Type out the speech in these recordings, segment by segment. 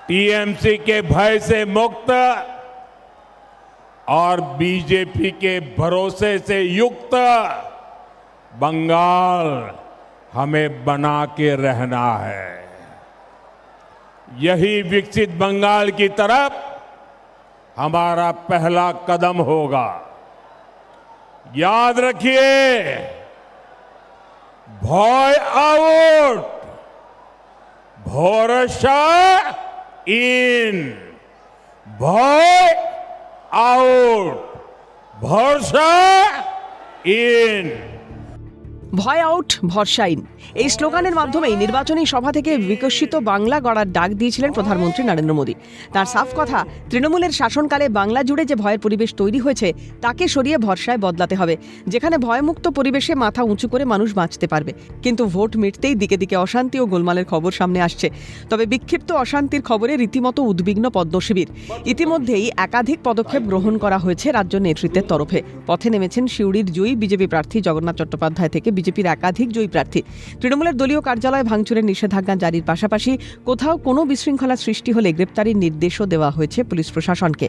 TMC के भय से मुक्त और बीजेपी के भरोसे से युक्त बंगाल हमें बना के रहना है। यही विकसित बंगाल की तरफ हमारा पहला कदम होगा। याद रखिए, भय आउट, भरोसा इन। भय आउट, भरोसा इन। ভয় আউট ভরসা ইন এই স্লোগানের মাধ্যমেই নির্বাচনী সভা থেকে বিকশিত বাংলা গড়ার ডাক দিয়েছিলেন প্রধানমন্ত্রী নরেন্দ্র মোদী। তার সাফ কথা, তৃণমূলের শাসনকালে বাংলা জুড়ে যে ভয়ের পরিবেশ তৈরি হয়েছে তাকে সরিয়ে ভরসায় বদলাতে হবে, যেখানে ভয়মুক্ত পরিবেশে মাথা উঁচু করে মানুষ বাঁচতে পারবে। কিন্তু ভোট মিটতেই দিকে দিকে অশান্তি ও গোলমালের খবর সামনে আসছে। তবে বিক্ষিপ্ত অশান্তির খবরে রীতিমতো উদ্বিগ্ন পদ্মশিবির। ইতিমধ্যেই একাধিক পদক্ষেপ গ্রহণ করা হয়েছে রাজ্য নেতৃত্বের তরফে। পথে নেমেছেন সিউড়ির জয়ী বিজেপি প্রার্থী জগন্নাথ চট্টোপাধ্যায় থেকে বিজেপির একাধিক জয়ী প্রার্থী। তৃণমূলের দলীয় কার্যালয় ভাঙচুরের নিষেধাজ্ঞা জারির পাশাপাশি কোথাও কোনো বিশৃঙ্খলা সৃষ্টি হলে গ্রেপ্তারির নির্দেশও দেওয়া হয়েছে পুলিশ প্রশাসনকে।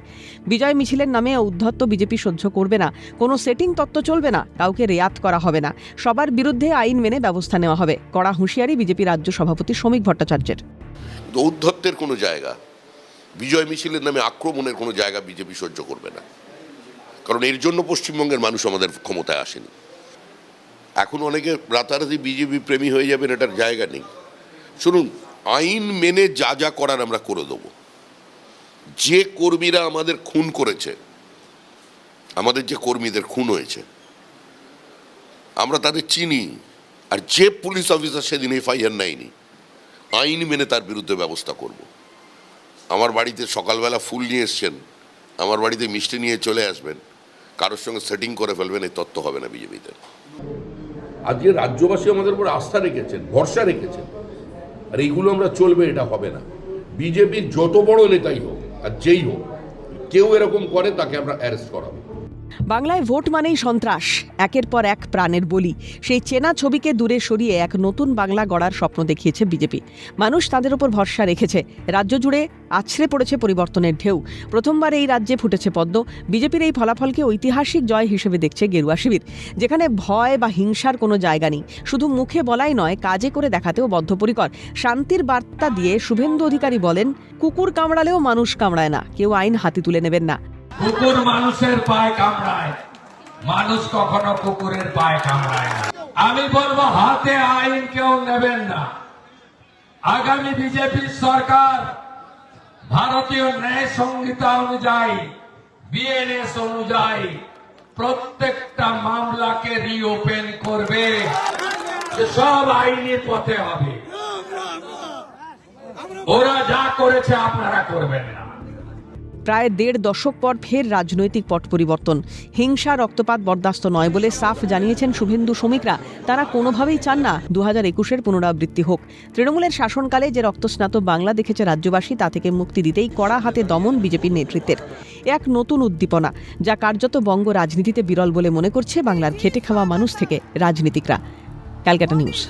বিজয় মিছিলের নামে উদ্ধত্ত বিজেপি সহ্য করবে না, কোনো সেটিং তত্ত্ব চলবে না, কাউকে রেয়াত করা হবে না, সবার বিরুদ্ধে আইন মেনে ব্যবস্থা নেওয়া হবে। কড়া হুঁশিয়ারি বিজেপি রাজ্য সভাপতি শ্রমিক ভট্টাচার্যের। ঔদ্ধত্যের কোনো জায়গা, বিজয় মিছিলের নামে আক্রমণের কোনো জায়গা বিজেপি সহ্য করবে না। কারণ এর জন্য পশ্চিমবঙ্গের মানুষ আমাদের ক্ষমতায় আসেনি। এখন অনেকে রাতারাতি বিজেপি প্রেমী হয়ে যাবেন, এটার জায়গা নেই। শুনুন, আইন মেনে যা যা করার আমরা করে দেবো। যে কর্মীরা আমাদের খুন করেছে, আমাদের যে কর্মীদের খুন হয়েছে, আমরা তাদের চিনি। আর যে পুলিশ অফিসার সেদিন এফআইআর নেয়নি, আইন মেনে তার বিরুদ্ধে ব্যবস্থা করব। আমার বাড়িতে সকালবেলা ফুল নিয়ে এসছেন, আমার বাড়িতে মিষ্টি নিয়ে চলে আসবেন, কারোর সঙ্গে সেটিং করে ফেলবেন, এই তত্ত্ব হবে না বিজেপিতে। আজকে রাজ্যবাসী আমাদের উপর আস্থা রেখেছেন, ভরসা রেখেছেন, আর এইগুলো আমরা চলবে, এটা হবে না। বিজেপির যত বড় নেতাই হোক আর যেই হোক, কেউ এরকম করে তাকে আমরা অ্যারেস্ট করাবো। বাংলায় ভোট মানেই সন্ত্রাস, একের পর এক প্রাণের বলি। সেই চেনা ছবিকে দূরে সরিয়ে এক নতুন বাংলা গড়ার স্বপ্ন দেখিয়েছে বিজেপি। মানুষ তাদের উপর ভরসা রেখেছে। রাজ্য জুড়ে আছড়ে পড়েছে পরিবর্তনের ঢেউ। প্রথমবার এই রাজ্যে ফুটেছে পদ্ম। বিজেপির এই ফলাফলকে ঐতিহাসিক জয় হিসেবে দেখছে গেরুয়া শিবির, যেখানে ভয় বা হিংসার কোনো জায়গা নেই। শুধু মুখে বলাই নয়, কাজে করে দেখাতেও বদ্ধপরিকর। শান্তির বার্তা দিয়ে শুভেন্দু অধিকারী বলেন, কুকুর কামড়ালেও মানুষ কামড়ায় না, কেউ আইন হাতে তুলে নেবেন না। কুকুর মানুষের পায়ে কামড়ায়, মানুষ কখনো কুকুরের পায়ে কামড়ায় না। আমি বলবো, হাতে আইন কেউ নেবেন না। আগামী বিজেপি সরকার ভারতীয় ন্যায় সংহিতা অনুযায়ী, বিএনএস অনুযায়ী প্রত্যেকটা মামলাকে রিওপেন করবে, সব আইনি পথে হবে। ওরা যা করেছে আপনারা করবেন না। প্রায় ১.৫ দশক পর ফের রাজনৈতিক পট পরিবর্তন। হিংসা রক্তপাত বরদাস্ত নয় বলে সাফ জানিয়েছেন শুভেন্দু শ্রমিকরা। তারা কোনোভাবেই চান না ২০২১-এর পুনরাবৃত্তি হোক। তৃণমূলের শাসনকালে যে রক্তস্নাত বাংলা দেখেছে রাজ্যবাসী, তা থেকে মুক্তি দিতেই কড়া হাতে দমন বিজেপির নেতৃত্বের। এক নতুন উদ্দীপনা, যা কার্যত বঙ্গ রাজনীতিতে বিরল বলে মনে করছে বাংলার খেটে খাওয়া মানুষ থেকে রাজনীতিকরা। ক্যালকাটা নিউজ।